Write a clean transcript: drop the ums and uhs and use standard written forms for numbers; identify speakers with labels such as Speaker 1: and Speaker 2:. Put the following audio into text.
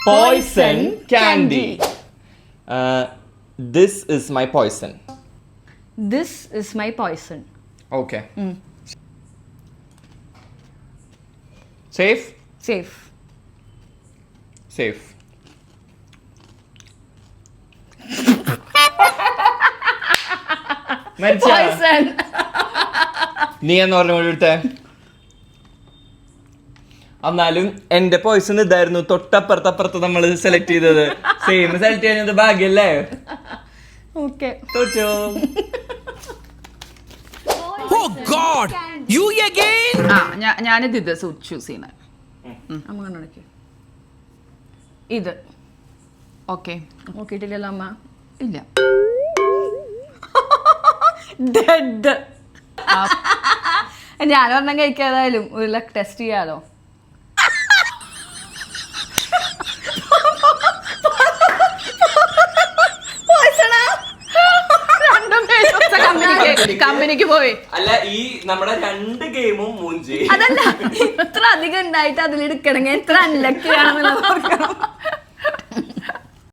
Speaker 1: Poison candy. This is my poison.
Speaker 2: This is my poison.
Speaker 1: Okay. Safe?
Speaker 2: Safe.
Speaker 1: Safe.
Speaker 2: Poison.
Speaker 1: നീ എന്ന് പറഞ്ഞ എന്നാലും എന്റെ പോയിസൺ ഇതായിരുന്നു. തൊട്ടപ്പുറത്തപ്പുറത്ത് നമ്മൾ സെലക്ട് ചെയ്തത് സെയിം സെലക്ട് ചെയ്യുന്നത് ഭാഗ്യല്ലേ?
Speaker 2: Okay.
Speaker 1: തോറ്റോ?
Speaker 3: Oh God! You again?
Speaker 4: ഞാനിത് ചൂസ് ചെയ്യുന്നത്.
Speaker 2: അമ്മ കണ്ണടക്ക്. ഇത്
Speaker 4: ഓക്കെ
Speaker 2: നോക്കിയിട്ടില്ലല്ലോ അമ്മ?
Speaker 4: ഇല്ല.
Speaker 2: ഡെഡ്. ഞാൻ ഒരെണ്ണം കഴിക്കാതായാലും ഒരു ലക്ക് ടെസ്റ്റ് ചെയ്യാലോ.
Speaker 4: കമ്പനിക്ക് പോയി.
Speaker 1: അല്ല, ഈ നമ്മുടെ 2 ഗെയിമും മൂഞ്ചി.
Speaker 2: അതല്ല, ഇത്ര അധികം ഉണ്ടായിട്ട് അതിലെടുക്കണമെങ്കിൽ എത്ര അൺലക്കിയാണെന്നുള്ളത് ഓർക്കണം.